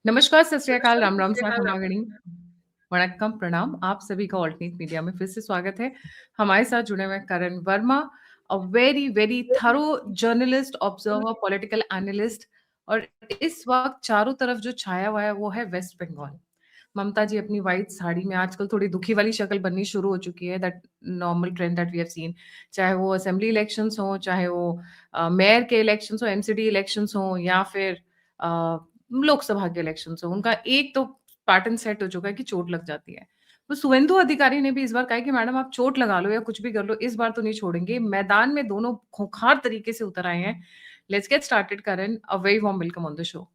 नमस्कार, सत श्री अकाल, राम राम, स्वागत खमागणी, वणक्कम, प्रणाम। आप सभी का ऑल्टरनेट मीडिया में फिर से स्वागत है। हमारे साथ जुड़े हुए Karan Verma, a very very thorough journalist, observer, political analyst. और इस वक्त चारों तरफ जो छाया हुआ है वो है वेस्ट बंगाल। ममता जी अपनी व्हाइट साड़ी में आजकल थोड़ी दुखी वाली शक्ल बननी शुरू हो चुकी है। That normal trend that we have seen, चाहे वो असेंबली इलेक्शंस हो, चाहे वो मेयर के इलेक्शंस हो, एमसीडी इलेक्शंस हो, या फिर लोकसभा के इलेक्शंस हो। उनका एक तो पैटर्न सेट हो चुका है कि चोट लग जाती है। तो सुवेंदु अधिकारी ने भी इस बार कहा कि मैडम आप चोट लगा लो या कुछ भी कर लो, इस बार तो नहीं छोड़ेंगे। मैदान में दोनों खूंखार तरीके से उतर आए हैं। Let's get started Karan, a very warm welcome on the show.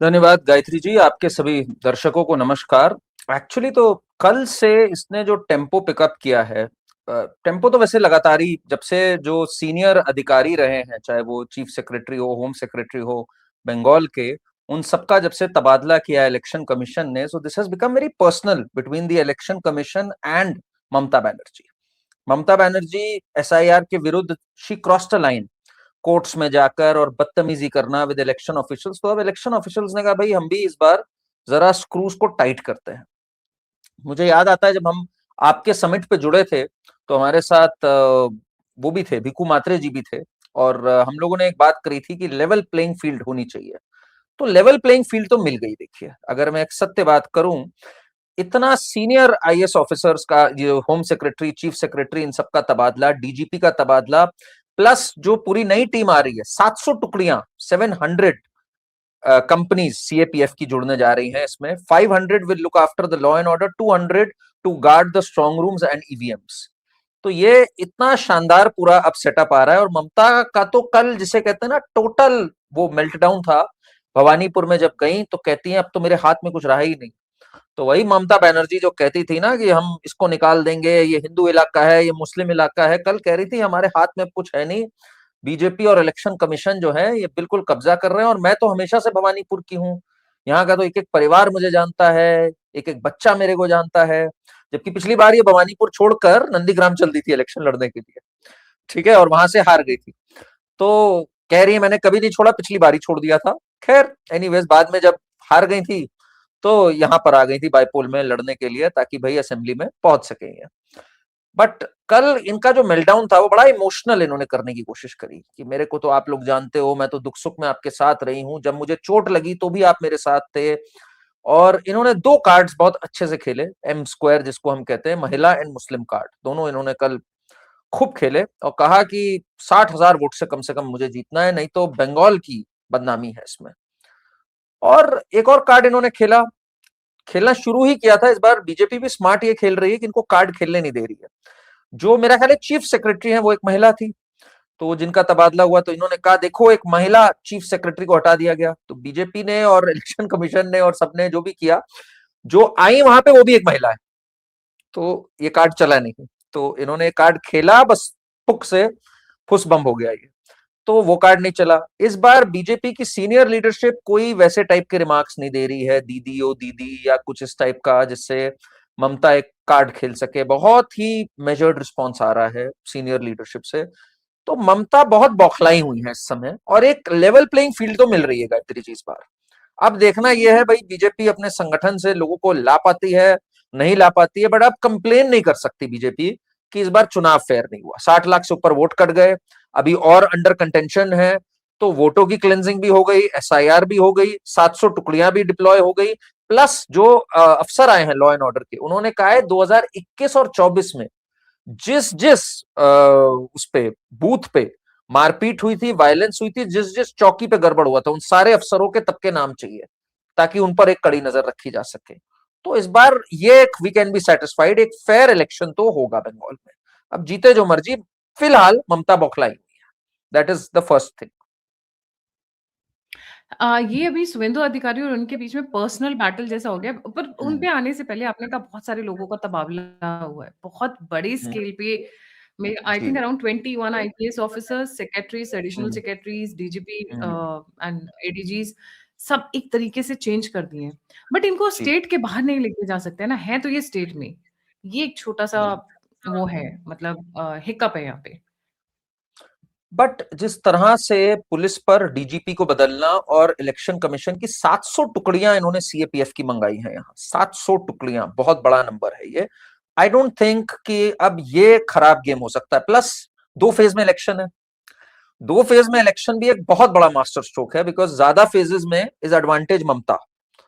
धन्यवाद गायत्री जी। आपके सभी दर्शकों को नमस्कार। एक्चुअली तो कल से इसने जो टेम्पो पिकअप किया है, टेम्पो तो वैसे लगातार ही जब से जो सीनियर अधिकारी रहे हैं, चाहे वो चीफ सेक्रेटरी हो, होम सेक्रेटरी हो बंगाल के, उन सबका जब से तबादला किया इलेक्शन कमीशन ने, so this has become very personal between the election commission and Mamata Banerjee. Mamata Banerjee SIR के विरुद्ध she crossed a line, courts में जाकर और बदतमीजी करना विद इलेक्शन ऑफिशियल्स। तो अब इलेक्शन ऑफिशियल्स ने कहा भाई हम भी इस बार जरा स्क्रूज को टाइट करते हैं। मुझे याद आता है जब हम आपके समिट पे जुड़े थे तो हमारे साथ वो भी थे, भिकू मात्रे जी भी थे, और हम लोगों ने एक बात करी थी कि लेवल प्लेइंग फील्ड होनी चाहिए। तो लेवल प्लेइंग फील्ड तो मिल गई। देखिए, अगर मैं एक सत्य बात करूं, इतना सीनियर आईएएस ऑफिसर्स का, ये होम सेक्रेटरी, चीफ सेक्रेटरी, इन सबका तबादला, डीजीपी का तबादला, प्लस जो पूरी नई टीम आ रही है, 700 टुकड़ियां, 700 कंपनीज सीएपीएफ की जुड़ने जा रही हैं इसमें। 500 will look after the law and order, 200 to guard the strong rooms and EVMs. तो ये इतना शानदार पूरा अब सेटअप आ रहा है। और ममता का तो कल, जिसे कहते हैं ना, टोटल वो मेल्टडाउन था। भवानीपुर में जब गई तो कहती हैं अब तो मेरे हाथ में कुछ रहा ही नहीं। तो वही ममता बनर्जी जो कहती थी ना कि हम इसको निकाल देंगे, ये हिंदू इलाका है, ये मुस्लिम इलाका है, कल कह रही थी हमारे हाथ में कुछ है नहीं। बीजेपी और इलेक्शन कमीशन जो है ये बिल्कुल कब्जा कर रहे हैं, और मैं तो हमेशा से भवानीपुर की हूँ। यहाँ का तो एक एक परिवार मुझे जानता है, एक एक बच्चा मेरे को जानता है। जबकि पिछली बार ये भवानीपुर छोड़कर नंदीग्राम चल दी थी इलेक्शन लड़ने के लिए, ठीक है, और वहां से हार गई थी। तो कह रही है मैंने कभी नहीं छोड़ा, पिछली बार ही छोड़ दिया था। खैर एनीवेज, बाद में जब हार गई थी तो यहाँ पर आ गई थी बाइपोल में लड़ने के लिए, ताकि भाई असेंबली में पहुंच सके ये। बट कल इनका जो मेल्टडाउन था वो बड़ा इमोशनल इन्होंने करने की कोशिश करी कि मेरे को तो आप लोग जानते हो, मैं तो दुख सुख में आपके साथ रही हूं, जब मुझे चोट लगी तो भी आप मेरे साथ थे। और इन्होंने दो कार्ड्स बहुत अच्छे से खेले, एम स्क्वायर जिसको हम कहते हैं, महिला एंड मुस्लिम कार्ड, दोनों इन्होंने कल खूब खेले। और कहा कि 60,000 वोट से कम मुझे जीतना है, नहीं तो बंगाल की बदनामी है इसमें। और एक और कार्ड इन्होंने खेला, खेलना शुरू ही किया था। इस बार बीजेपी भी स्मार्ट ये खेल रही है कि इनको कार्ड खेलने नहीं दे रही है। जो मेरा ख्याल है चीफ सेक्रेटरी है वो एक महिला थी, तो जिनका तबादला हुआ, तो इन्होंने कहा देखो एक महिला चीफ सेक्रेटरी को हटा दिया गया। तो बीजेपी ने और इलेक्शन कमीशन ने और सबने जो भी किया, जो आई वहां पे वो भी एक महिला है, तो ये कार्ड चला नहीं। तो इन्होंने कार्ड खेला, बस पुक से फुस बम हो गया ये, तो वो कार्ड नहीं चला। इस बार बीजेपी की सीनियर लीडरशिप कोई वैसे टाइप के रिमार्क्स नहीं दे रही है, दीदी ओ दीदी या कुछ इस टाइप का, जिससे ममता एक कार्ड खेल सके। बहुत ही मेजर्ड रिस्पॉन्स आ रहा है सीनियर लीडरशिप से। तो ममता बहुत बौखलाई हुई है इस समय, और एक लेवल प्लेइंग फील्ड तो मिल रही है गायत्री जी इस बार। अब देखना यह है भाई, बीजेपी अपने संगठन से लोगों को ला पाती है, नहीं ला पाती है। बट अब कंप्लेन नहीं कर सकती बीजेपी कि इस बार चुनाव फेयर नहीं हुआ, 60 लाख से ऊपर वोट कट गए, अभी और अंडर कंटेंशन है। तो वोटों की क्लेंजिंग भी हो गई, एसआईआर भी हो गई, 700 टुकड़ियां भी डिप्लॉय हो गई। प्लस जो अफसर आए हैं लॉ एंड ऑर्डर के, उन्होंने कहा है 2021 और 24 में जिस जिस उस पे बूथ पे मारपीट हुई थी, वायलेंस हुई थी, जिस जिस चौकी पे गड़बड़ हुआ था, उन सारे अफसरों के तब के नाम चाहिए, ताकि उन पर एक कड़ी नजर रखी जा सके। तो इस बार ये एक वी कैन बी सेटिस्फाइड, एक फेयर इलेक्शन तो होगा बंगाल में। अब जीते जो मर्जी, फिलहाल ममता बौखलाई हुई है, that is the first thing. ये अभी शुभेंदु अधिकारी और उनके बीच में पर्सनल बैटल जैसा हो गया। पर उन हम्म, पे आने से पहले आपने कहा बहुत सारे लोगों का तबादला हुआ है, बहुत बड़ी हम्म, स्केल पे। में आई जी, think around 21 IPS officers, secretaries, additional hmm, secretaries, DGP hmm, and ADGs, सब एक तरीके से चेंज कर दिए हैं। बट इनको जी, स्टेट के बाहर नहीं लेके जा सकते ना, है तो ये स्टेट में। ये एक छोटा सा हम्म। वो है, मतलब हिकअप है यहाँ पे। बट जिस तरह से पुलिस पर डीजीपी को बदलना और इलेक्शन कमीशन की 700 टुकड़ियां इन्होंने सीएपीएफ की मंगाई हैं, यहाँ 700 टुकड़ियां बहुत बड़ा नंबर है ये। आई डोंट थिंक कि अब ये खराब गेम हो सकता है। प्लस 2 फेज में इलेक्शन है, 2 फेज में इलेक्शन भी एक बहुत बड़ा मास्टर स्ट्रोक है, बिकॉज ज्यादा फेजेस में is advantage Mamata.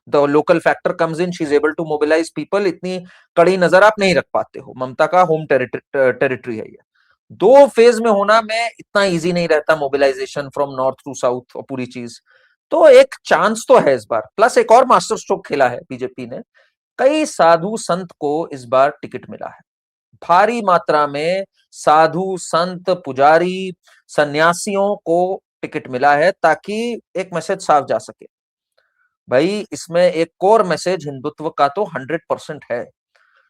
The local factor comes in, she is able to mobilise people. इतनी कड़ी नजर आप नहीं रख पाते हो, ममता का होम टेरिटरी है ये। 2 फेज में होना में इतना इजी नहीं रहता, mobilisation from north to south और पूरी चीज। तो एक चांस तो है इस बार। प्लस एक और मास्टर स्ट्रोक खेला है बीजेपी ने, कई साधु संत को इस बार टिकट मिला है, भारी मात्रा में साधु संत पुजारी सन्यासियों को टिकट मिला है, ताकि एक मैसेज साफ जा सके, भाई इसमें एक कोर मैसेज हिंदुत्व का तो 100% है।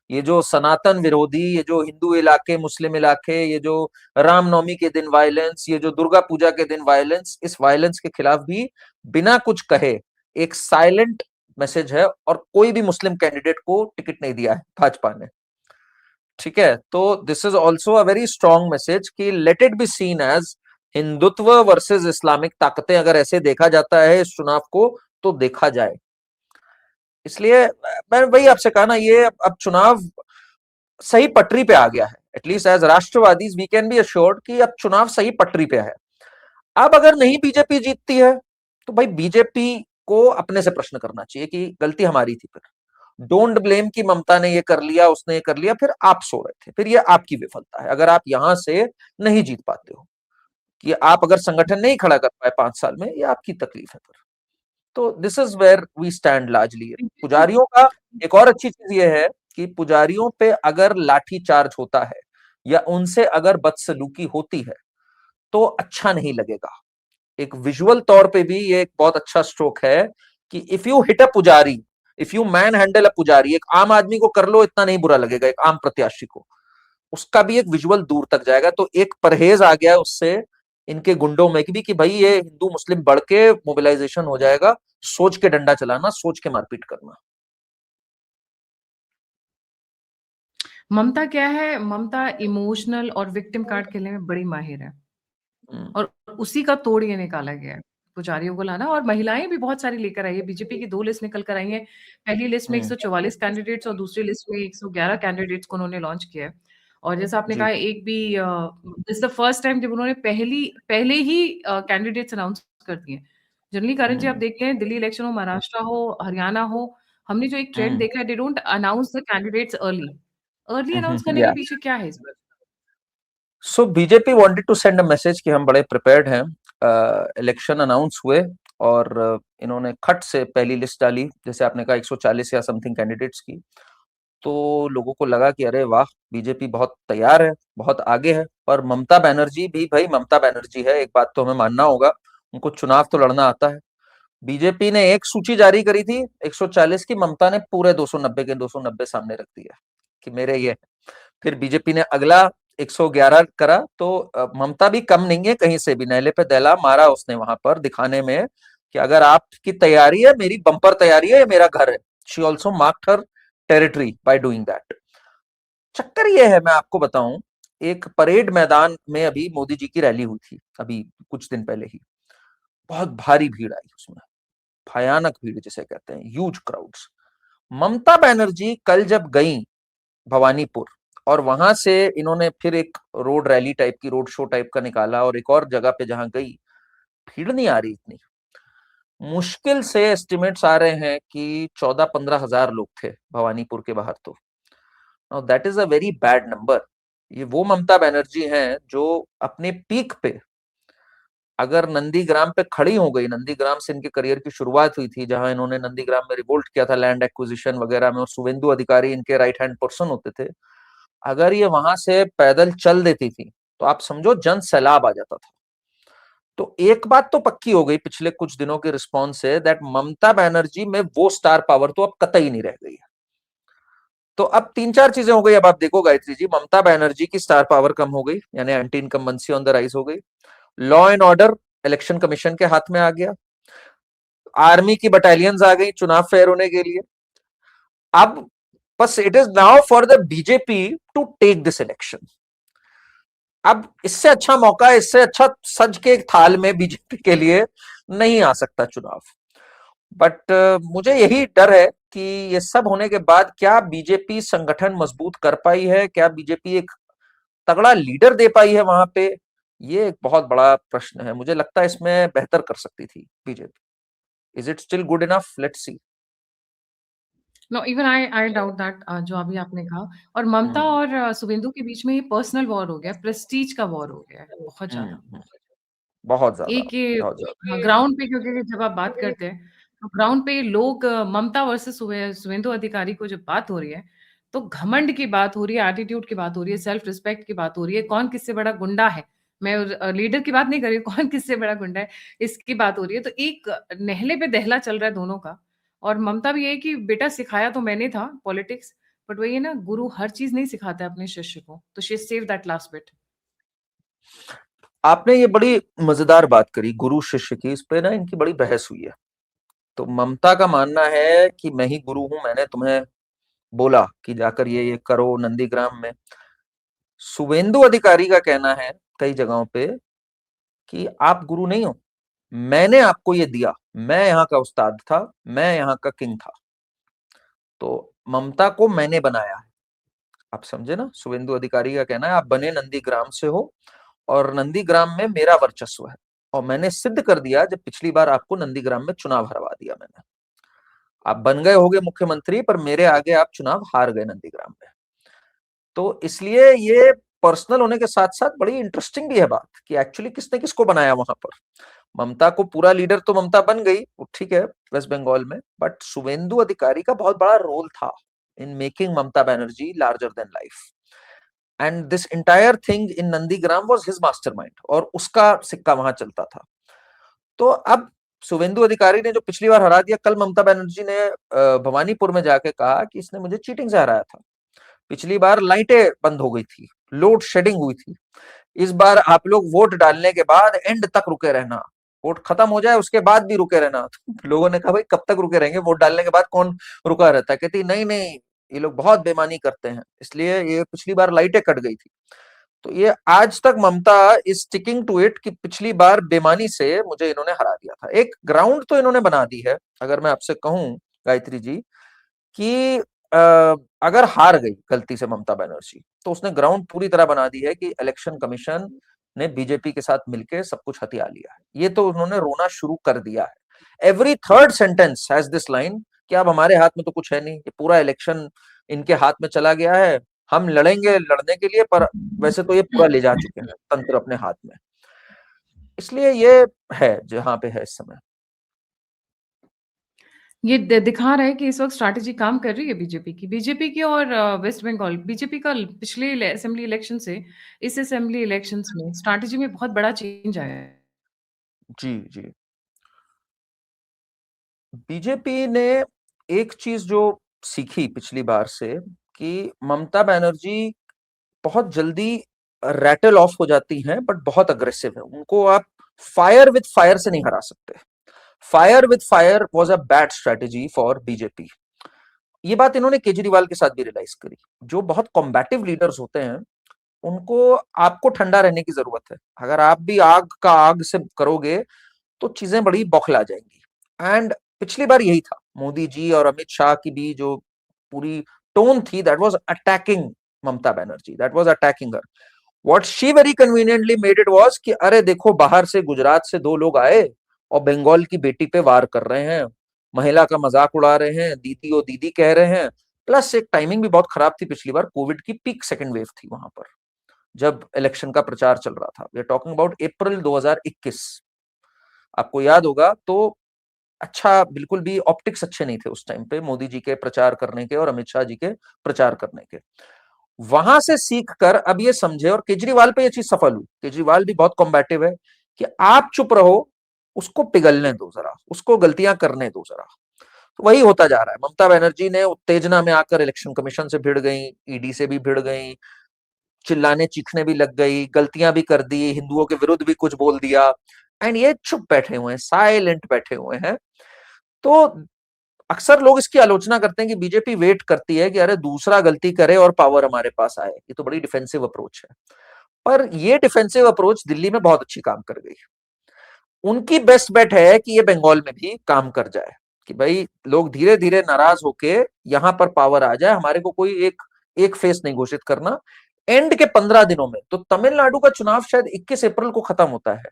ये जो सनातन विरोधी, ये जो हिंदू इलाके मुस्लिम इलाके, ये जो रामनवमी के दिन वायलेंस, ये जो दुर्गा पूजा के दिन वायलेंस, इस वायलेंस के खिलाफ भी बिना कुछ कहे एक साइलेंट मैसेज है, और कोई भी मुस्लिम कैंडिडेट को टिकट नहीं दिया है भाजपा ने। ठीक है, तो this is also a very strong message कि let it be seen as Hindutva versus Islamic ताकतें, अगर ऐसे देखा जाता है इस चुनाव को तो देखा जाए। इसलिए मैं वही आपसे कहा ना, ये अब चुनाव सही पटरी पे आ गया है। एटलीस्ट एज राष्ट्रवादी वी कैन बी अश्योर्ड कि अब चुनाव सही पटरी पे है। अब अगर नहीं बीजेपी जीतती है तो भाई बीजेपी को अपने से प्रश्न करना चाहिए कि गलती हमारी थी। फिर डोंट ब्लेम कि ममता ने ये कर लिया, उसने ये कर लिया, फिर आप सो रहे थे, फिर ये आपकी विफलता है अगर आप यहां से नहीं जीत पाते हो। कि आप अगर संगठन नहीं खड़ा कर पाए 5 साल में, ये आपकी तकलीफ है फिर। तो this is where we stand largely. पुजारियों का एक और अच्छी चीज ये है कि पुजारियों पे अगर लाठी चार्ज होता है या उनसे अगर बदसलूकी होती है तो अच्छा नहीं लगेगा। एक विजुअल तौर पे भी ये एक बहुत अच्छा स्ट्रोक है कि इफ यू हिट अ पुजारी, इफ यू मैन हैंडल अ पुजारी, एक आम आदमी को कर लो इतना नहीं बुरा लगेगा, एक आम प्रत्याशी को उसका भी एक विजुअल दूर तक जाएगा। तो एक परहेज आ गया उससे इनके गुंडों में भी कि भाई ये हिंदू मुस्लिम बढ़ के मोबिलाइजेशन हो जाएगा, सोच के डंडा चलाना, सोच के मारपीट करना। ममता क्या है, ममता इमोशनल और विक्टिम कार्ड खेलने में बड़ी माहिर है, हम्म, और उसी का तोड़ ये निकाला गया है पुजारियों को लाना। और महिलाएं भी बहुत सारी लेकर आई है, बीजेपी की 2 लिस्ट निकल कर आई है। पहली लिस्ट में हम्म, 144 कैंडिडेट्स और दूसरी लिस्ट में 111 कैंडिडेट्स को उन्होंने लॉन्च किया है। और जैसा आपने जी, कहा, एक भी दिस द फर्स्ट टाइम जब उन्होंने पहले ही कैंडिडेट्स अनाउंस कर दिए। जनरली करण जी, आप हम्म, देखते हैं दिल्ली इलेक्शन हो, महाराष्ट्र हो, हरियाणा हो, हमने जो एक ट्रेंड हम्म, देखा है, they don't announce the candidates early. Early announce करने के या पीछे क्या है इस बार? So BJP wanted to send a message कि हम बड़े प्रिपेयर्ड हैं। इलेक्शन अनाउंस हुए और इन्होंने खट से पहली लिस्ट डाली, जैसे आपने कहा 140 या समथिंग कैंडिडेट्स की। तो लोगों को लगा कि अरे वाह, बीजेपी बहुत तैयार है, बहुत आगे है। और ममता बनर्जी भी भाई ममता बनर्जी है, एक बात तो हमें मानना होगा, उनको चुनाव तो लड़ना आता है। बीजेपी ने एक सूची जारी करी थी 140 की, ममता ने पूरे 290 के 290 सामने रख दिया कि मेरे ये। फिर बीजेपी ने अगला 111 करा, तो ममता भी कम नहीं है, कहीं से भी नहले पे दहला मारा उसने वहां पर, दिखाने में कि अगर आपकी तैयारी है, मेरी बंपर तैयारी है, ये मेरा घर है। She also marked her territory by doing that. चक्कर ये है, मैं आपको बताऊं, एक परेड मैदान में अभी मोदी जी की रैली हुई थी अभी कुछ दिन पहले ही, बहुत भारी भीड़ आई उसमें, भयानक भीड़ जिसे कहते हैं, ह्यूज क्राउड्स। ममता बनर्जी कल जब गई भवानीपुर, और वहां से इन्होंने फिर एक रोड रैली टाइप की, रोड शो टाइप का निकाला, और एक और जगह पे जहां गई, भीड़ नहीं आ रही इतनी। मुश्किल से एस्टिमेट्स आ रहे हैं कि 14-15 हजार लोग थे भवानीपुर के बाहर। तो that is a very bad number. ये वो ममता बनर्जी हैं जो अपने पीक पे अगर नंदीग्राम पे खड़ी हो गई, नंदीग्राम से इनके करियर की शुरुआत हुई थी, जहां इन्होंने नंदीग्राम में रिवोल्ट किया था लैंड एक्विजिशन वगैरह में, और शुवेंदु अधिकारी इनके राइट हैंड पर्सन होते थे। अगर ये वहां से पैदल चल देती थी तो आप समझो जन सैलाब आ जाता था। तो एक बात तो पक्की हो गई पिछले कुछ दिनों के रिस्पॉन्स से, दैट ममता बनर्जी में वो स्टार पावर तो अब कतई नहीं रह गई है। तो अब 3-4 चीजें हो गई। अब आप देखो गायत्री जी, ममता बनर्जी की स्टार पावर कम हो गई, यानी anti incumbency on the rise हो गई। Law and order election commission के हाथ में आ गया, आर्मी की बटालियंस आ गई चुनाव फेयर होने के लिए। अब बस it is now for the BJP to take this election. अब इससे अच्छा मौका, इससे अच्छा सज के एक थाल में बीजेपी के लिए नहीं आ सकता चुनाव। बट मुझे यही डर है कि ये सब होने के बाद क्या बीजेपी संगठन मजबूत कर पाई है, क्या बीजेपी एक तगड़ा लीडर दे पाई है वहां पे, ये एक बहुत बड़ा प्रश्न है। मुझे लगता है इसमें बेहतर कर सकती थी BJP. Is it still good enough? Let's see. No, even I doubt that, जो अभी आपने कहा। और ममता हम्म और शुभेंदु के बीच में ये पर्सनल वॉर हो गया, प्रेस्टीज का वॉर हो गया है बहुत हम्म ज्यादा। हम्म, बहुत ज्यादा, एक ये, बहुत ज्यादा। हाँ, ग्राउंड पे, क्योंकि जब आप बात करते हैं तो ग्राउंड पे लोग ममता वर्सेस शुभेंदु अधिकारी को जब बात हो रही है, तो घमंड की बात हो रही है, एटीट्यूड की बात हो रही है, सेल्फ रिस्पेक्ट की बात हो रही है, कौन किससे बड़ा गुंडा है। मैं लीडर की बात नहीं कर रही हूँ, कौन किससे बड़ा गुंडा है इसकी बात हो रही है। तो एक नहले पे दहला चल रहा है दोनों का। और ममता भी यही कि बेटा सिखाया तो मैंने था पॉलिटिक्स, बट वही है ना, गुरु हर चीज नहीं सिखाता है अपने शिष्य को, तो she save that last bit. आपने ये बड़ी मजेदार बात करी गुरु शिष्य की, इस पे ना इनकी बड़ी बहस हुई है। तो ममता का मानना है कि मैं ही गुरु हूं, मैंने तुम्हें बोला कि जाकर ये करो नंदीग्राम में। शुभेंदु अधिकारी का कहना है कई जगहों पे कि आप गुरु नहीं हो, मैंने आपको ये दिया, मैं यहाँ का उस्ताद था, मैं यहाँ का किंग था, तो ममता को मैंने बनाया है। आप समझे ना, शुभेंदु अधिकारी का कहना है आप बने नंदीग्राम से हो और नंदीग्राम में मेरा वर्चस्व है, और मैंने सिद्ध कर दिया जब पिछली बार आपको नंदीग्राम में चुनाव हरवा दिया मैंने। आप बन गए होगे मुख्यमंत्री, पर मेरे आगे आप चुनाव हार गए नंदीग्राम में। तो इसलिए ये पर्सनल होने के साथ साथ बड़ी इंटरेस्टिंग भी है बात कि एक्चुअली किसने किसको बनाया वहां पर। ममता को पूरा लीडर तो ममता बन गई, वो ठीक है वेस्ट बंगाल में, बट शुभेंदु अधिकारी का बहुत बड़ा रोल था in making Mamata Banerjee larger than life. And this entire thing in Nandigram was his mastermind, और उसका सिक्का वहां चलता था। तो अब शुभेंदु अधिकारी ने जो पिछली बार हरा दिया, कल ममता बनर्जी ने भवानीपुर में जाके कहा कि इसने मुझे चीटिंग से हराया था। पिछली बार लाइटें बंद हो गई थी, लोड शेडिंग हुई थी। इस बार आप लोग वोट डालने के बाद एंड तक रुके रहना, वोट खत्म हो जाए उसके बाद भी रुके रहना। तो लोगों ने कहा भाई कब तक रुके रहेंगे, वोट डालने के बाद कौन रुका रहता है? कहती नहीं नहीं, ये लोग बहुत बेईमानी करते हैं, इसलिए ये पिछली बार लाइटें कट गई थी। तो ये आज तक ममता इज स्टिकिंग टू इट कि पिछली बार बेईमानी से मुझे इन्होंने हरा दिया था। एक ग्राउंड तो इन्होंने बना दी है, अगर मैं आपसे कहूं गायत्री जी कि अगर हार गई गलती से ममता बनर्जी, तो उसने ग्राउंड पूरी तरह बना दी है कि इलेक्शन कमीशन ने बीजेपी के साथ मिलकर सब कुछ हथिया लिया है। ये तो उन्होंने रोना शुरू कर दिया है। Every third sentence has this line कि अब हमारे हाथ में तो कुछ है नहीं, ये पूरा इलेक्शन इनके हाथ में चला गया है, हम लड़ेंगे लड़ने के लिए, पर वैसे तो ये पूरा ले जा चुके हैं तंत्र अपने हाथ में। इसलिए ये है जहां पे है इस समय। ये दिखा रहा है कि इस वक्त स्ट्रैटेजी काम कर रही है बीजेपी की और वेस्ट बंगाल बीजेपी का पिछले असेंबली इलेक्शन से इस असेंबली इलेक्शंस में स्ट्रैटेजी में बहुत बड़ा चेंज आया है। जी जी। बीजेपी ने एक चीज जो सीखी पिछली बार से कि ममता बनर्जी बहुत जल्दी रैटल ऑफ हो जाती हैं, बट बहुत अग्रेसिव है, उनको आप फायर विद फायर से नहीं हरा सकते। Fire with fire was a bad strategy for BJP. ये बात इन्होंने केजरीवाल के साथ भी रियलाइज करी। जो बहुत कॉम्बैटिव लीडर्स होते हैं उनको आपको ठंडा रहने की जरूरत है। अगर आप भी आग का आग से करोगे तो चीजें बड़ी बौखला जाएंगी। एंड पिछली बार यही था, मोदी जी और अमित शाह की भी जो पूरी टोन थी, that was attacking Mamata Banerjee, that was attacking her. What she very conveniently made it was कि अरे देखो बाहर से गुजरात से दो लोग आए और बंगाल की बेटी पे वार कर रहे हैं, महिला का मजाक उड़ा रहे हैं, दीदी ओ दीदी कह रहे हैं। प्लस एक टाइमिंग भी बहुत खराब थी, पिछली बार कोविड की पीक सेकंड वेव थी वहां पर जब इलेक्शन का प्रचार चल रहा था। वी आर टॉकिंग अबाउट अप्रैल 2021, आपको याद होगा। तो अच्छा, बिल्कुल भी ऑप्टिक्स अच्छे नहीं थे उस टाइम पे मोदी जी के प्रचार करने के और अमित शाह जी के प्रचार करने के। वहां से सीख कर अब ये समझे, और केजरीवाल पे ये चीज सफल हुई, केजरीवाल भी बहुत कॉम्बैटिव है कि आप चुप रहो, उसको पिघलने दो जरा, उसको गलतियां करने दो जरा। तो वही होता जा रहा है। ममता बनर्जी ने उत्तेजना में आकर इलेक्शन कमीशन से भिड़ गई, ईडी से भी भिड़ गई, चिल्लाने चीखने भी लग गई, गलतियां भी कर दी, हिंदुओं के विरुद्ध भी कुछ बोल दिया। एंड ये चुप बैठे हुए हैं, साइलेंट बैठे हुए हैं। तो अक्सर लोग इसकी आलोचना करते हैं कि बीजेपी वेट करती है कि अरे दूसरा गलती करे और पावर हमारे पास आए। ये तो बड़ी डिफेंसिव अप्रोच है। पर ये डिफेंसिव अप्रोच दिल्ली में बहुत अच्छी काम कर गई। उनकी बेस्ट बेट है कि ये बंगाल में भी काम कर जाए, कि भाई लोग धीरे धीरे नाराज होके यहां पर पावर आ जाए, हमारे को कोई एक फेस नहीं घोषित करना। एंड के 15 दिनों में तो तमिलनाडु का चुनाव शायद 21 अप्रैल को खत्म होता है,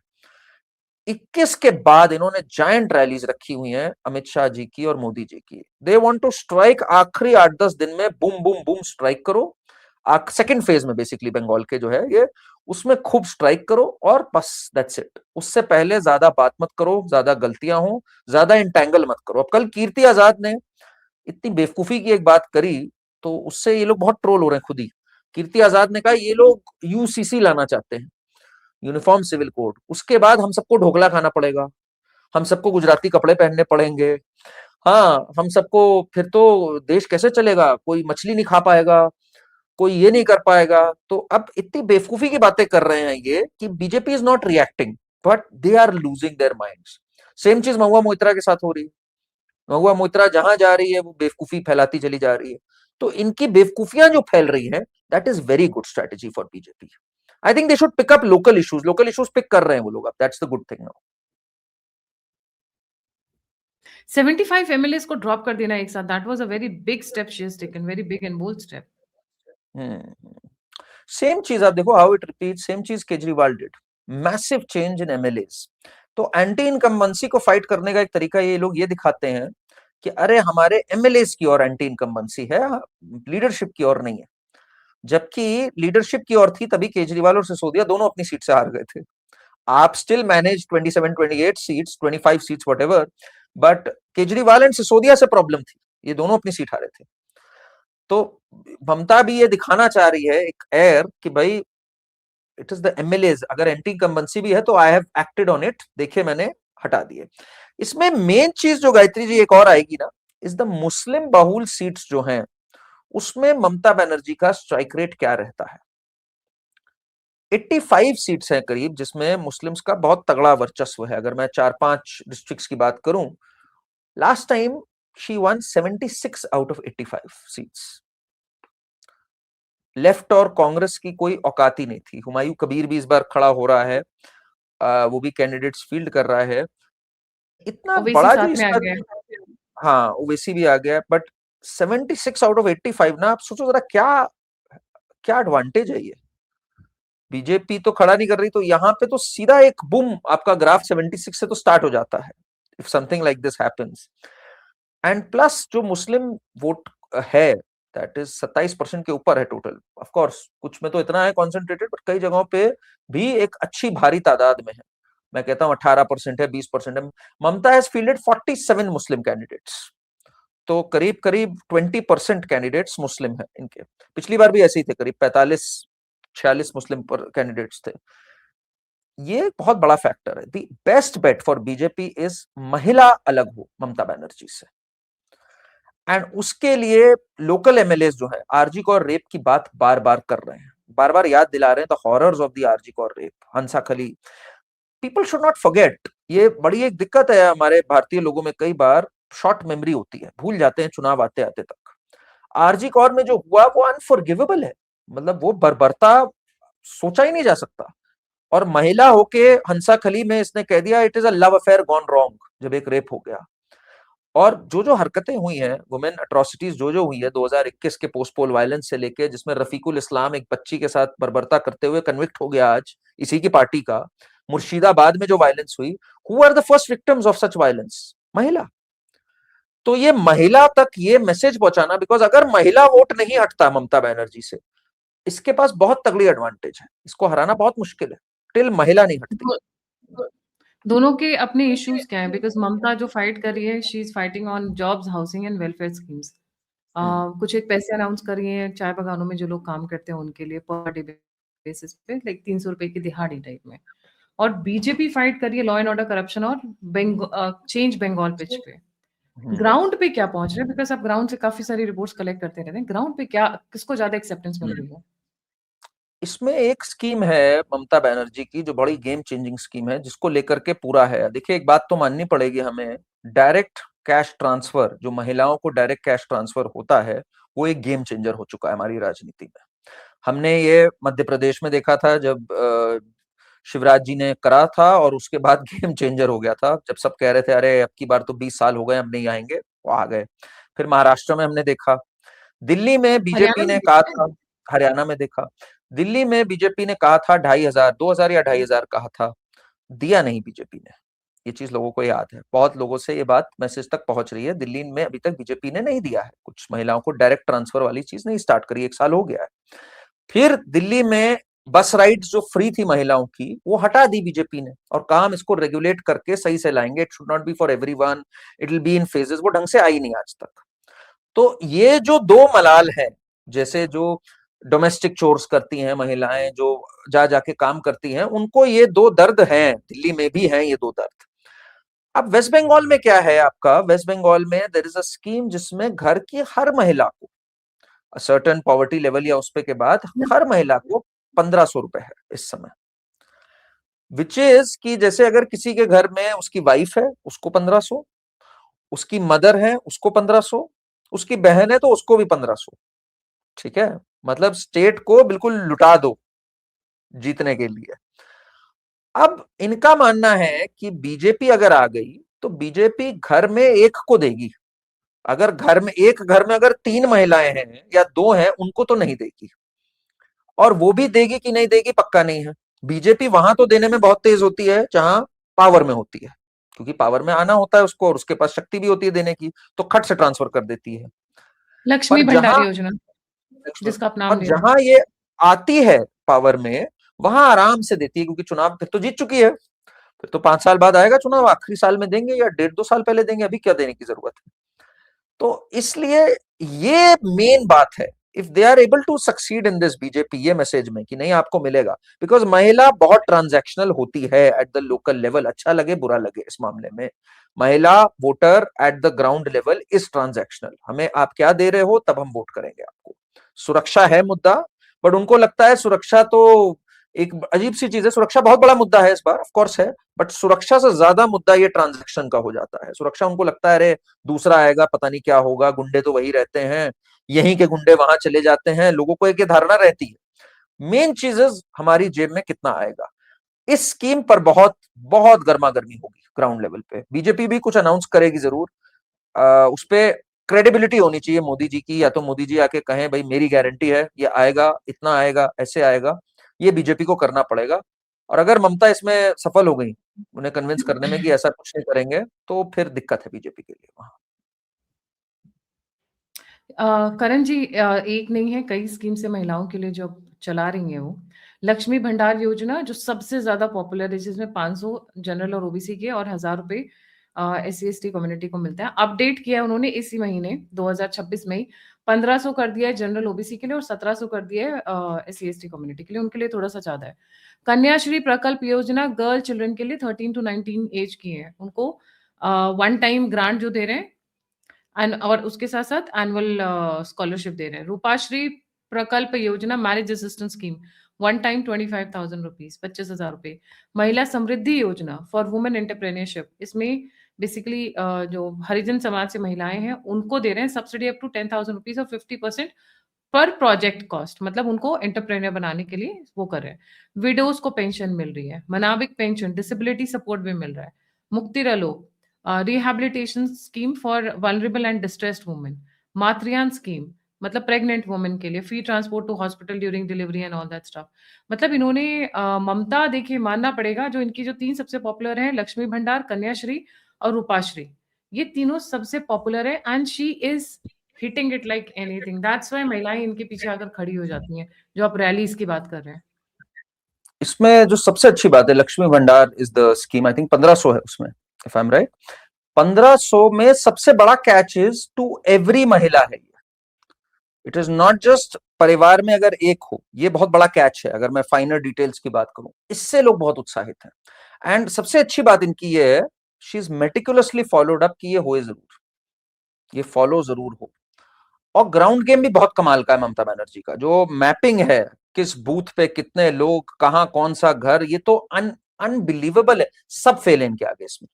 21 के बाद इन्होंने जायंट रैलीज रखी हुई हैं अमित शाह जी की और मोदी जी की। दे वांट टू स्ट्राइक, आखिरी 8-10 दिन में बूम बूम बूम स्ट्राइक करो। सेकंड फेज में बेसिकली बंगाल के जो है ये, उसमें खूब स्ट्राइक करो और बस दैट्स इट। उससे पहले ज्यादा बात मत करो, ज्यादा गलतियां हो, ज्यादा इंटेंगल मत करो। अब कल कीर्ति आजाद ने इतनी बेवकूफी की एक बात करी, तो उससे ये लोग बहुत ट्रोल हो रहे हैं खुद ही। कीर्ति आजाद ने कहा ये लोग यूसीसी लाना चाहते हैं, यूनिफॉर्म सिविल कोड, उसके बाद हम सबको ढोकला खाना पड़ेगा, हम सबको गुजराती कपड़े पहनने पड़ेंगे, हाँ हम सबको, फिर तो देश कैसे चलेगा, कोई मछली नहीं खा पाएगा, कोई ये नहीं कर पाएगा। तो अब इतनी बेवकूफी की बातें कर रहे हैं ये कि BJP is not reacting but they are losing their minds. Same चीज महुआ मोइत्रा के साथ हो रही है। महुआ मोइत्रा जहां जा रही है वो बेवकूफी फैलाती चली जा रही है। तो इनकी बेवकूफियां जो फैल रही हैं, that is very good strategy for BJP. I think they should pick up local issues pick कर रहे हैं वो लोग अब, that's the good thing now. 75 MLAs को ड्रॉप कर देना एक साथ, that was a very big step she has taken, very big and bold step. Same चीज आप देखो, हाउ इट रिपीट, सेम चीज Kejriwal did, massive change in MLAs. तो एंटी इनकम्बेंसी को फाइट करने का एक तरीका ये लोग ये दिखाते हैं कि अरे हमारे एमएलएस की ओर एंटी इनकम्बेंसी है, लीडरशिप की ओर नहीं है। जबकि लीडरशिप की ओर थी तभी केजरीवाल और सिसोदिया दोनों अपनी सीट से हार गए थे। आप still manage 27 28 seats, 25 seats whatever, but Kejriwal and Sisodia से प्रॉब्लम थी, ये दोनों अपनी सीट हारे थे। तो ममता भी ये दिखाना चाह रही है एक एयर कि भाई इट इज द एमएलएज, अगर एंटी इनकम्बेंसी भी है तो I have acted on it, देखिए मैंने हटा दिए। इसमें मेन चीज जो गायत्री जी एक और आएगी ना, इज द मुस्लिम बहुल सीट्स जो हैं, उसमें ममता बनर्जी का स्ट्राइक रेट क्या रहता है। 85 सीट्स हैं करीब, जिसमें मुस्लिम्स का बहुत तगड़ा वर्चस्व है। अगर मैं 4-5 डिस्ट्रिक्ट्स की बात करूं, last time she one 76 out of 85 seats. Left और कांग्रेस की कोई औकात ही नहीं थी। हुमायूं कबीर भी इस बार खड़ा हो रहा है, वो भी कैंडिडेट्स फील्ड कर रहा है। इतना ओवैसी बड़ा जो साथ में आ इसका, गया। हाँ ओवैसी भी आ गया, बट 76 आउट ऑफ 85 ना, आप सोचो जरा क्या क्या एडवांटेज है ये। बीजेपी तो खड़ा नहीं कर रही, तो यहाँ पे तो सीधा एक बुम आपका ग्राफ 76 से तो स्टार्ट हो जाता है if something like this happens. And plus जो मुस्लिम वोट है, दैट इज 27% के ऊपर है टोटल। ऑफ कोर्स कुछ में तो इतना है कॉन्सेंट्रेटेड, बट कई जगहों पे भी एक अच्छी भारी तादाद में है। मैं कहता हूँ 18% है, 20% है। ममता हैज फील्डेड 47 मुस्लिम कैंडिडेट्स, तो करीब करीब 20% कैंडिडेट्स मुस्लिम है इनके। पिछली बार भी ऐसे ही थे, करीब 45-46 मुस्लिम कैंडिडेट्स थे। ये बहुत बड़ा फैक्टर है। The best bet for BJP is महिला अलग हो ममता बनर्जी से, एंड उसके लिए लोकल एमएलए जो है, आरजी कौर रेप की बात बार बार कर रहे हैं, बार बार याद दिला रहे हैं the horrors of the RG Kar rape, हंसा खली। People should not forget. ये बड़ी एक दिक्कत है हमारे भारतीय लोगों में, कई बार शॉर्ट मेमोरी होती है, भूल जाते हैं चुनाव आते आते तक। आरजी कौर में जो हुआ वो अनफॉरगिवेबल है, मतलब वो बर्बरता सोचा ही नहीं जा सकता। और महिला होके हंसा खली में इसने कह दिया it is a love affair gone wrong, जब एक रेप हो गया। और जो हरकतें हुई हैं, वुमेन अट्रॉसिटीज जो हुई है 2021 के पोस्ट पोल वायलेंस से लेके, जिसमें रफीकुल इस्लाम एक बच्ची के साथ बर्बरता करते हुए कन्विक्ट हो गया आज इसी की पार्टी का। मुर्शिदाबाद में जो वायलेंस हुई, who are the first victims of such violence? महिला। तो ये महिला तक ये मैसेज पहुंचाना, बिकॉज अगर महिला वोट नहीं हटता ममता बनर्जी से, इसके पास बहुत तगड़ी एडवांटेज है, इसको हराना बहुत मुश्किल है टिल महिला नहीं हटती। दो, दोनों के अपने इश्यूज क्या हैं? बिकॉज ममता जो फाइट कर रही है, she is fighting on jobs, housing and welfare schemes. कुछ एक पैसे अनाउंस कर रही हैं चाय बगानों में जो लोग काम करते हैं उनके लिए, पर डे बेसिस पे, लाइक 300 रुपए की दिहाड़ी टाइप में। और बीजेपी फाइट कर रही है लॉ एंड ऑर्डर, करप्शन और चेंज बंगाल पिच पे। ग्राउंड पे क्या पहुंच रहे हैं? बिकॉज आप ग्राउंड से काफी सारी रिपोर्ट्स कलेक्ट करते रहते हैं, ग्राउंड पे क्या, किसको ज्यादा एक्सेप्टेंस मिल रही है? इसमें एक स्कीम है ममता बनर्जी की जो बड़ी गेम चेंजिंग स्कीम है, जिसको लेकर के पूरा है। देखिए एक बात तो माननी पड़ेगी हमें, डायरेक्ट कैश ट्रांसफर, जो महिलाओं को डायरेक्ट कैश ट्रांसफर होता है, वो एक गेम चेंजर हो चुका है हमारी राजनीति में। हमने ये मध्य प्रदेश में देखा था जब शिवराज जी ने करा था, और उसके बाद गेम चेंजर हो गया था जब सब कह रहे थे अरे अब की बार तो 20 साल हो गए, हम नहीं आएंगे, वो आ गए। फिर महाराष्ट्र में हमने देखा, दिल्ली में बीजेपी हरियाणा में ने कहा देखा है। था, हरियाणा में देखा, दिल्ली में बीजेपी ने कहा था 2,500, 2,000 या 2,500 कहा था, दिया नहीं बीजेपी ने। ये चीज लोगों को याद है, बहुत लोगों से ये बात मैसेज तक पहुंच रही है, दिल्ली में अभी तक बीजेपी ने नहीं दिया है, कुछ महिलाओं को डायरेक्ट ट्रांसफर वाली चीज नहीं स्टार्ट करी, 1 साल हो गया है। फिर दिल्ली में बस राइड जो फ्री थी महिलाओं की, वो हटा दी बीजेपी ने, और कहा हम इसको रेगुलेट करके सही से लाएंगे, it should not be for everyone, it will be in phases. वो ढंग से आई नहीं आज तक। तो ये जो दो मलाल है, जैसे जो डोमेस्टिक चोर्स करती हैं महिलाएं, जो जा जाके काम करती हैं, उनको ये दो दर्द हैं, दिल्ली में भी हैं ये दो दर्द। अब वेस्ट बंगाल में क्या है आपका, वेस्ट बंगाल में देयर इज अ स्कीम जिसमें घर की हर महिला को सर्टेन पॉवर्टी लेवल या उसपे के बाद हर महिला को 1,500 रुपए है इस समय। विच इज कि जैसे अगर किसी के घर में उसकी वाइफ है उसको 1,500, उसकी मदर है उसको 1,500, उसकी बहन है तो उसको भी 1,500। ठीक है, मतलब स्टेट को बिल्कुल लुटा दो जीतने के लिए। अब इनका मानना है कि बीजेपी अगर आ गई तो बीजेपी घर में एक को देगी, अगर घर में अगर 3 महिलाएं हैं या 2 हैं उनको तो नहीं देगी, और वो भी देगी कि नहीं देगी पक्का नहीं है। बीजेपी वहां तो देने में बहुत तेज होती है जहां पावर में होती है, क्योंकि पावर में आना होता है उसको और उसके पास शक्ति भी होती है देने की, तो खट से ट्रांसफर कर देती है। पर लक्ष्मी जहां भंडार योजना, जिसका आप नाम और ले रहे हैं। जहां ये आती है पावर में, वहां आराम से देती है, क्योंकि चुनाव फिर तो जीत चुकी है, फिर तो 5 साल बाद आएगा चुनाव, आखिरी साल में देंगे या 1.5-2 साल पहले देंगे, अभी क्या देने की जरूरत है। तो इसलिए ये मेन बात है, if they are able to succeed in this BJP ये मैसेज में कि नहीं आपको मिलेगा, बिकॉज महिला बहुत ट्रांजैक्शनल होती है एट द लोकल लेवल, अच्छा लगे बुरा लगे इस मामले में महिला voter at the ground level is transactional, हमें आप क्या दे रहे हो तब हम वोट करेंगे आपको। सुरक्षा है मुद्दा, बट उनको लगता है सुरक्षा तो एक अजीब सी चीज है, सुरक्षा बहुत बड़ा मुद्दा है इस बार, ऑफ कोर्स है, बट सुरक्षा से ज्यादा मुद्दा ये ट्रांजैक्शन का हो जाता है। सुरक्षा उनको लगता है अरे दूसरा आएगा पता नहीं क्या होगा, गुंडे तो वही रहते हैं, यहीं के गुंडे वहां चले जाते हैं, लोगों को एक ये धारणा रहती है। मेन चीजेस हमारी जेब में कितना आएगा, इस स्कीम पर बहुत बहुत गर्मा गर्मी होगी ग्राउंड लेवल पे। बीजेपी भी कुछ अनाउंस करेगी जरूर, उस पे क्रेडिबिलिटी होनी चाहिए मोदी जी की, या तो मोदी जी आके कहें भाई मेरी गारंटी है ये आएगा, इतना आएगा, ऐसे आएगा, ये बीजेपी को करना पड़ेगा। और अगर ममता इसमें सफल हो गई उन्हें कन्विंस करने में कि ऐसा कुछ नहीं करेंगे, तो फिर दिक्कत है बीजेपी के लिए वहां। करण जी, एक नहीं है, कई स्कीम से महिलाओं के लिए जो चला रही हैं वो। लक्ष्मी भंडार योजना जो सबसे ज्यादा पॉपुलर है, जिसमें 500 जनरल और ओबीसी के और 1,000 रुपए SC ST कम्युनिटी को मिलता है। अपडेट किया है उन्होंने इसी महीने 2026 में ही, 1,500 कर दिया है जनरल ओबीसी के लिए और 1,700 कर दिया है SC ST कम्युनिटी के लिए, उनके लिए थोड़ा सा ज्यादा है। कन्याश्री प्रकल्प योजना गर्ल चिल्ड्रन के लिए 13 to 19 एज की है, उनको वन टाइम ग्रांट जो दे रहे हैं और उसके साथ साथ एनुअल स्कॉलरशिप दे रहे हैं। रूपाश्री प्रकल्प योजना marriage assistance scheme, one time 25,000 rupees, 25,000 रुपए। महिला समृद्धि योजना फॉर वुमेन एंटरप्रेन्योरशिप, इसमें बेसिकली जो हरिजन समाज से महिलाएं हैं उनको दे रहे हैं सब्सिडी अप टू 10,000 रुपीज और 50% पर प्रोजेक्ट कॉस्ट, मतलब उनको एंटरप्रेन्योर बनाने के लिए वो कर रहे हैं। विडोज को पेंशन मिल रही है, मनाविक पेंशन, डिसेबिलिटी सपोर्ट भी मिल रहा है। Muktir Alo rehabilitation scheme for vulnerable and distressed women. Matriyan scheme, मतलब प्रेग्नेंट वुमेन के लिए free transport to hospital during delivery and all that stuff. मतलब इन्होंने ममता, देखिए मानना पड़ेगा, जो इनकी जो 3 सबसे पॉपुलर हैं, लक्ष्मी भंडार, कन्याश्री और रूपाश्री, ये तीनों सबसे पॉपुलर है and she is hitting it like anything. That's why महिलाएं इनके पीछे आकर खड़ी हो जाती हैं, जो आप रैलीज की बात कर रहे हैं। इसमें जो सबसे अच्छी बात है, लक्ष्मी भंडार is the scheme, I think 1,500 है उसमें, इफ आई एम राइट। 1,500 में सबसे बड़ा कैच इज टू एवरी महिला है, इट इज नॉट जस्ट परिवार में अगर एक हो, ये बहुत बड़ा कैच है। अगर मैं फाइनल डिटेल्स की बात करूं, इससे लोग बहुत उत्साहित हैं। एंड सबसे अच्छी बात इनकी ये है, she is meticulously followed up कि ये होए जरूर, ये फॉलो जरूर हो। और ग्राउंड गेम भी बहुत कमाल का है ममता बनर्जी का, जो मैपिंग है किस बूथ पे कितने लोग, कहां कौन सा घर, ये तो अनबिलीवेबल है, सब फेल इनके आगे इसमें।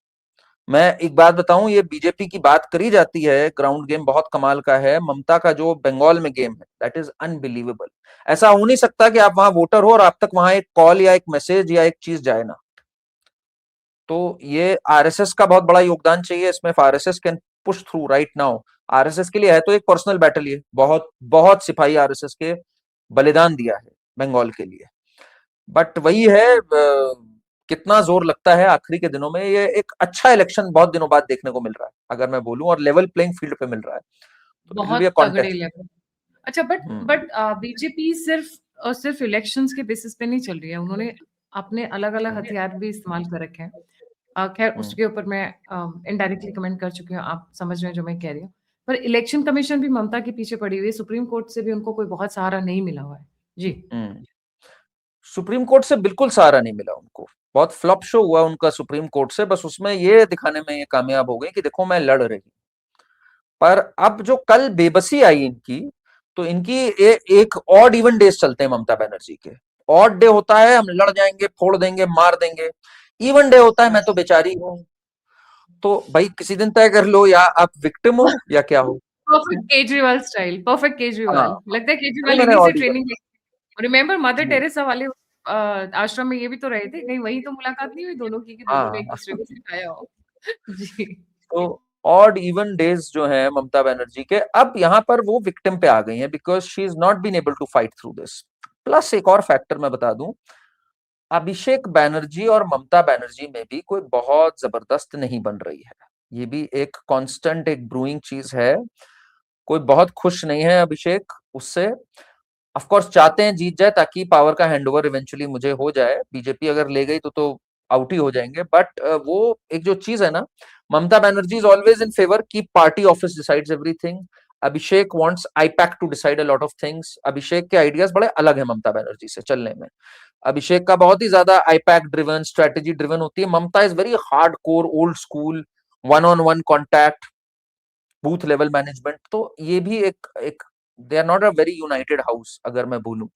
मैं एक बात बताऊं, ये बीजेपी की बात करी जाती है, ग्राउंड गेम बहुत कमाल का है। ममता का जो बंगाल में गेम है, दैट इज अनबिलीवेबल। ऐसा हो नहीं सकता कि आप वहां वोटर हो और आप तक वहां एक कॉल या एक मैसेज या एक चीज जाए ना। तो ये आरएसएस का बहुत बड़ा योगदान चाहिए इसमें। RSS can push through right now. RSS के लिए है तो एक पर्सनल बैटल, ये बहुत बहुत सिपाही आरएसएस के बलिदान दिया है बंगाल के लिए। बट वही है, कितना जोर लगता है आखिरी के दिनों में। ये एक अच्छा इलेक्शन बहुत दिनों बाद देखने को मिल रहा है, अगर मैं बोलूं, और लेवल प्लेइंग फील्ड पे मिल रहा है। तो इट विल बी अ बहुत तगड़े कॉन्टेस्ट। लेवल। अच्छा, हम्म। बट बीजेपी सिर्फ और सिर्फ इलेक्शंस के बेसिस पे नहीं चल रही है, उन्होंने अपने अलग-अलग हथियार भी इस्तेमाल कर रखे हैं। खैर हम्म। उसके ऊपर मैं इनडायरेक्टली कमेंट कर चुकी हूँ, आप समझ रहे हैं जो मैं कह रही हूँ। पर इलेक्शन कमीशन भी ममता के पीछे पड़ी हुई है, सुप्रीम कोर्ट से भी उनको कोई बहुत सहारा नहीं मिला हुआ है। जी। हम्म। सुप्रीम कोर्ट से बिल्कुल सहारा नहीं मिला उनको। बहुत फ्लॉप शो हुआ उनका सुप्रीम कोर्ट से, बस उसमें ये दिखाने में ये कामयाब हो गई कि देखो मैं लड़ रही। पर अब जो कल बेबसी आई इनकी, तो इनकी एक ऑड इवन डेज चलते हैं ममता बनर्जी के। ऑड डे होता है हम लड़ जाएंगे, फोड़ देंगे, मार देंगे। इवन डे होता है मैं तो बेचारी हूँ। तो भाई किसी दिन तय कर लो, या आप विक्टिम हो या क्या हो। परफेक्ट केजरीवाल स्टाइल, परफेक्ट हाँ, केजरीवाल। लगता है नहीं केजरीवाल मैंने इन्हीं से odd even. Training. Remember mother ji. Teresa वाले आश्रम में ये भी तो रहे थे, कहीं वही तो मुलाकात नहीं हुई दोनों की कि दोनों ने एक हाँ। दूसरे को सिखाया हो। जी। तो ऑड इवन डेज जो है ममता बनर्जी के, अब यहाँ पर वो विक्टिम पे आ गई हैं, because she is not been able to fight through this. Plus एक और फैक्टर मैं बता दूं, अभिषेक बैनर्जी और ममता बनर्जी में भी कोई बहुत जबरदस्त नहीं बन रही है। ये भी एक कांस्टेंट, एक ब्रूइंग चीज है। कोई बहुत खुश नहीं है अभिषेक उससे। ऑफ कोर्स चाहते हैं जीत जाए ताकि पावर का हैंडओवर इवेंचुअली मुझे हो जाए। बीजेपी अगर ले गई तो आउट ही हो जाएंगे। बट वो एक जो चीज है ना, Mamata Banerjee is always in favour की party office decides everything. Abhishek wants IPAC to decide a lot of things. Abhishek के आइडियाज बड़े अलग है ममता बनर्जी से चलने में। अभिषेक का बहुत ही ज्यादा आईपैक ड्रिवन, स्ट्रेटेजी ड्रिवन होती है। Mamata is very hard core, old school, one on one contact, booth level management. तो ये भी एक एक they are not a very united house अगर मैं बोलूं।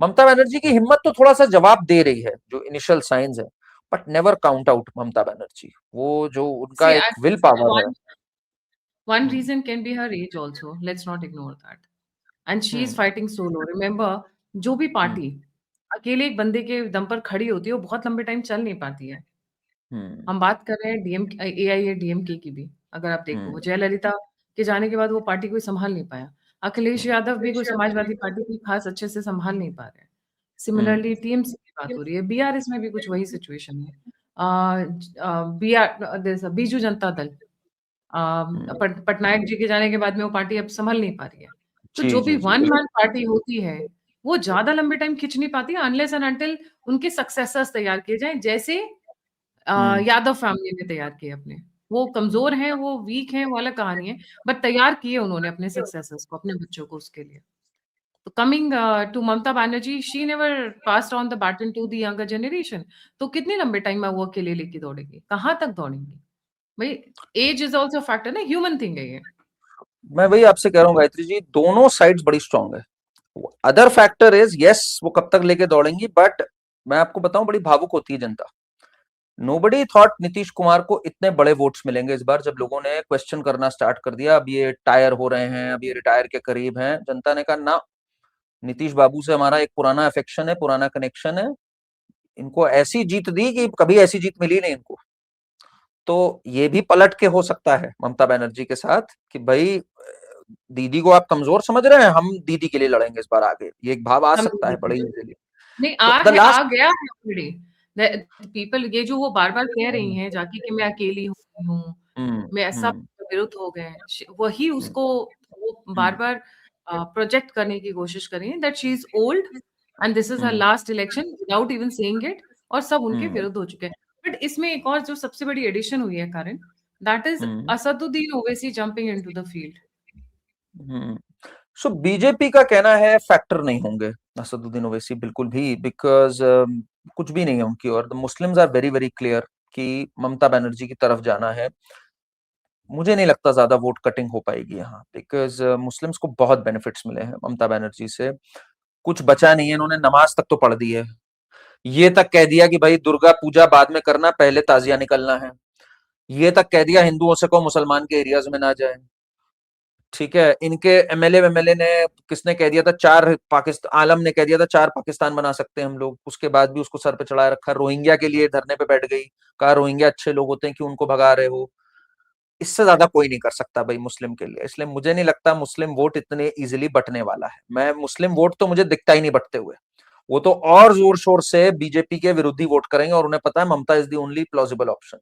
ममता बनर्जी की हिम्मत तो थोड़ा सा जवाब दे रही है, जो इनिशियल साइंस है। But never count out Mamata Banerjee. वो जो उनका See, I एक विल think पावर है। one hmm. reason can be her age also. Let's not ignore that. And she is hmm. fighting solo. Remember, जो भी हम्म। पार्टी अकेले एक बंदे के दम पर खड़ी होती है, वो बहुत लंबे टाइम चल नहीं पाती है। हम्म। हम बात कर रहे हैं डीएम एआईए डीएमके की भी। अगर आप देखो, हम्म। जयललिता के जाने के बाद वो पार्टी कोई संभाल नहीं पाया। अखिलेश हम्म। यादव भी कोई समाजवादी पार्टी को खास अच्छे से संभाल नहीं पा रहे हैं। हम्म। सिमिलरली टीएमसी की बात हो रही है, बीआरएस में भी कुछ वही सिचुएशन है। बीआर बीजू जनता दल, हम्म। पटनायक जी के जाने के बाद में वो पार्टी अब संभल नहीं पा रही है। तो जी जो भी जी जी वन जी। मैन पार्टी होती है, वो ज़्यादा लंबे टाइम खींच नहीं पाती है अनलेस एंड अंटिल उनके सक्सेसर्स तैयार किए जाएँ, जैसे हम्म। यादव फैमिली ने तैयार किए अपने। वो कमज़ोर हैं, वो वीक हैं, वो अलग कहानी है, बट तैयार किए उन्होंने अपने सक्सेसर्स को, अपने बच्चों को उसके लिए। तो coming to Mamata Banerjee, she never passed on the baton to the younger generation. तो कितने लंबे टाइम में वो अकेले लेके दौड़ेंगी? कहाँ तक दौड़ेंगी? भाई, एज इज़ ऑल्सो फैक्टर ना, ह्यूमन थिंग है ये। मैं वही आपसे कह रहा हूँ गायत्री जी, दोनों साइड्स बड़ी स्ट्रांग है। अदर फैक्टर इज, यस वो कब तक लेके दौड़ेंगी, बट मैं आपको बताऊं बड़ी भावुक होती है जनता। नोबडी थॉट नीतीश कुमार को इतने बड़े वोट्स मिलेंगे इस बार। जब लोगों ने क्वेश्चन करना स्टार्ट कर दिया, अब ये टायर हो रहे हैं, अब ये रिटायर के करीब हैं, जनता ने कहा ना, नीतीश बाबू से हमारा एक पुराना अफेक्शन है, पुराना कनेक्शन है। इनको ऐसी जीत दी कि कभी ऐसी जीत मिली नहीं इनको। तो ये भी पलट के हो सकता है ममता बनर्जी के साथ कि भाई दीदी को आप कमजोर समझ रहे हैं, हम दीदी के लिए लड़ेंगे इस बार आगे। ये एक भाव आ हम सकता है बड़े इजीली। नहीं, तो द आ लास्ट। गया है ऑलरेडी। पीपल ये जो वो बार-बार कह रही हैं जाके कि मैं अकेली हूँ, हम्म। मैं सब हम्म। विरुद्ध हो गए हैं। वही हम्म। उसको वो हम्म। बार-बार प्रोजेक्ट करने की कोशिश कर रही हैं that she is old and this is her hmm. Last election without even saying it, और सब उनके हम्म। विरुद्ध हो चुके हैं। बट इसमें एक और जो सबसे बड़ी एडिशन हुई है कारण, that is hmm. Asaduddin Owaisi jumping into the field. Hmm. So BJP का कहना है फैक्टर नहीं होंगे असदुद्दीन ओवैसी बिल्कुल भी, बिकॉज कुछ भी नहीं है उनकी। और the Muslims are very very clear कि ममता बनर्जी की तरफ जाना है। मुझे नहीं लगता ज्यादा वोट कटिंग हो पाएगी यहाँ, बिकॉज मुस्लिम्स को बहुत बेनिफिट्स मिले हैं ममता बनर्जी से। कुछ बचा नहीं है, इन्होंने नमाज तक तो पढ़ दी है। ये तक कह दिया कि भाई दुर्गा पूजा बाद में करना, पहले ताजिया निकलना है। ये तक कह दिया हिंदुओं से कहो मुसलमान के एरियाज में ना जाए। ठीक है, इनके एमएलए ने किसने कह दिया था, चार पाकिस्तान, आलम ने कह दिया था 4 पाकिस्तान बना सकते हैं हम लोग, उसके बाद भी उसको सर पे चढ़ाए रखा। रोहिंग्या के लिए धरने पे बैठ गई, कहा रोहिंग्या अच्छे लोग होते हैं, कि उनको भगा रहे हो। इससे ज्यादा कोई नहीं कर सकता भाई मुस्लिम के लिए। इसलिए मुझे नहीं लगता मुस्लिम वोट इतने इजीली बटने वाला है। मैं मुस्लिम वोट तो मुझे दिखता ही नहीं बटते हुए। वो तो और जोर शोर से बीजेपी के विरोधी वोट करेंगे, और उन्हें पता है Mamata is the only plausible option.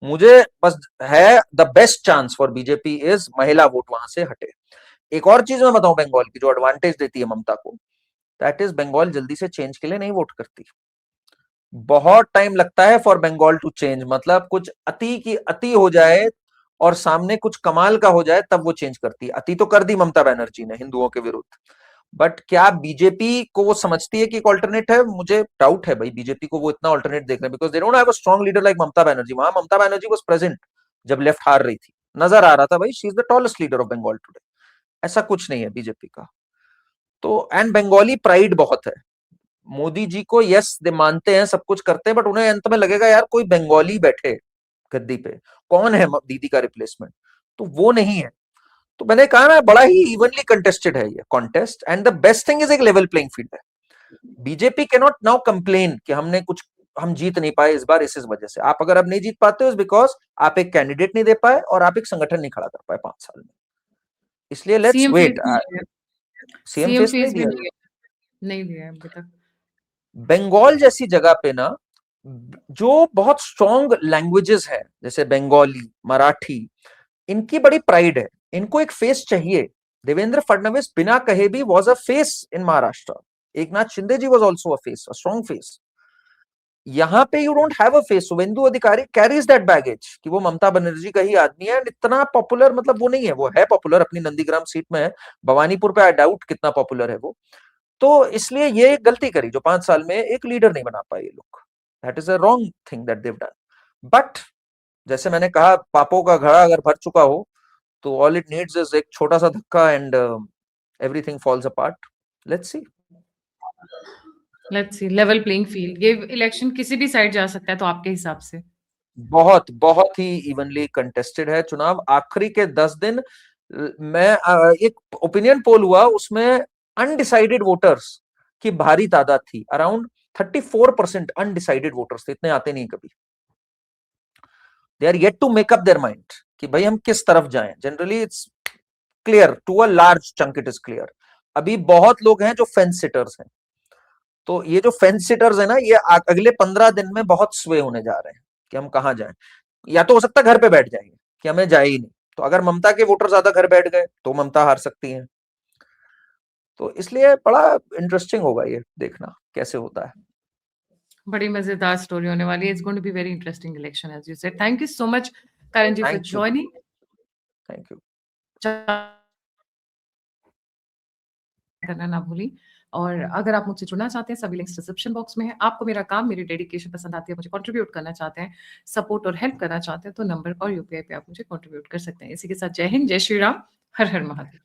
मुझे बस है, the best chance for BJP is महिला वोट वहां से हटे। एक और चीज मैं बताऊं बंगाल की जो एडवांटेज देती है ममता को, दैट इज बंगाल जल्दी से चेंज के लिए नहीं वोट करती। बहुत टाइम लगता है फॉर बंगाल टू चेंज। मतलब कुछ अति की अति हो जाए और सामने कुछ कमाल का हो जाए तब वो चेंज करती है। अति तो कर दी ममता बनर्जी ने हिंदुओं के विरुद्ध, बट क्या बीजेपी को वो समझती है कि एक ऑल्टरनेट है? मुझे डाउट है भाई बीजेपी को वो इतना ऑल्टरनेट देख रहे हैं, because they don't have a strong leader like Mamata Banerjee. वहां ममता बनर्जी वाज प्रेजेंट जब लेफ्ट हार रही थी, नजर आ रहा था भाई she is the tallest leader of Bengal today. ऐसा कुछ नहीं है बीजेपी का। तो एंड बंगाली प्राइड बहुत है। मोदी जी को यस दे मानते हैं, सब कुछ करते हैं, बट उन्हें अंत में लगेगा यार कोई बंगाली बैठे गद्दी पे, कौन है दीदी का रिप्लेसमेंट? तो वो नहीं है। तो मैंने कहा ना, बड़ा ही इवनली कंटेस्टेड है ये contest, and the best thing is एक लेवल प्लेइंग फील्ड है। BJP can not now complain कि हमने कुछ, हम जीत नहीं पाए इस बार इस वजह से। आप अगर अब नहीं जीत पाते हो बिकॉज आप एक कैंडिडेट नहीं दे पाए और आप एक संगठन नहीं खड़ा कर पाए 5 साल में। इसलिए लेट्स सीएम फेस वेट। भी नहीं है, सीएम सीएम फेस नहीं फेस भी दिया। नहीं है, नहीं दिया है अभी तक। बंगाल जैसी जगह पे ना, जो बहुत स्ट्रॉन्ग लैंग्वेजेस है जैसे बंगाली, मराठी, इनकी बड़ी प्राइड है। इनको एक फेस चाहिए। देवेंद्र फडणवीस बिना कहे भी was a face in Maharashtra. Eknath Shinde ji was also a face, a strong face. यहाँ पे you don't have a face. Suvendu Adhikari carries that baggage कि वो ममता बनर्जी का ही आदमी है, इतना पॉपुलर मतलब वो नहीं है। वो है पॉपुलर, अपनी नंदीग्राम सीट में है। भवानीपुर पे आई डाउट कितना पॉपुलर है वो। तो इसलिए ये गलती करी जो 5 साल में एक लीडर नहीं बना पाए ये लोग। That is a wrong thing that they've done. But जैसे मैंने कहा, पापों का घड़ा अगर भर चुका हो तो ऑल इट नीड्स इज एक छोटा सा धक्का, and everything falls apart. Let's see. Let's see, level playing field, ये इलेक्शन किसी भी साइड जा सकता है तो आपके हिसाब से? बहुत बहुत ही इवनली कंटेस्टेड है चुनाव। आखिरी के 10 दिन मैं एक ओपिनियन पोल हुआ, उसमें अनडिसाइडेड वोटर्स की भारी तादाद थी। अराउंड 34% अनडिसाइडेड वोटर्स थे। इतने आते नहीं कभी। They are yet to make up their mind कि भाई हम किस तरफ जाएं। Generally it's clear, to a large chunk it is clear. अभी बहुत लोग हैं जो फेंस सिटर्स हैं। तो ये जो फेंस सिटर्स है ना, ये अगले 15 दिन में बहुत स्वे होने जा रहे हैं कि हम कहाँ जाएं। या तो हो सकता है घर पे बैठ जाएंगे कि हमें जाए ही नहीं। तो अगर ममता के वोटर ज्यादा घर बैठ गए तो ममता हार सकती है। तो इसलिए बड़ा इंटरेस्टिंग होगा ये देखना कैसे होता है। बड़ी मजेदार स्टोरी होने वाली है। It's going to be very interesting election as you said. Thank you so much Karan ji for thank you. Joining. Thank you. करना ना भूली। और अगर आप मुझसे जुड़ना चाहते हैं, सभी लिंक्स डिस्क्रिप्शन बॉक्स में है। आपको मेरा काम, मेरी डेडिकेशन पसंद आती है, मुझे कंट्रीब्यूट करना चाहते हैं, सपोर्ट और हेल्प करना चाहते हैं, तो नंबर और यूपीआई पे आप मुझे कंट्रीब्यूट कर सकते हैं। इसी के साथ जय हिंद, जय श्री राम, हर हर महादेव।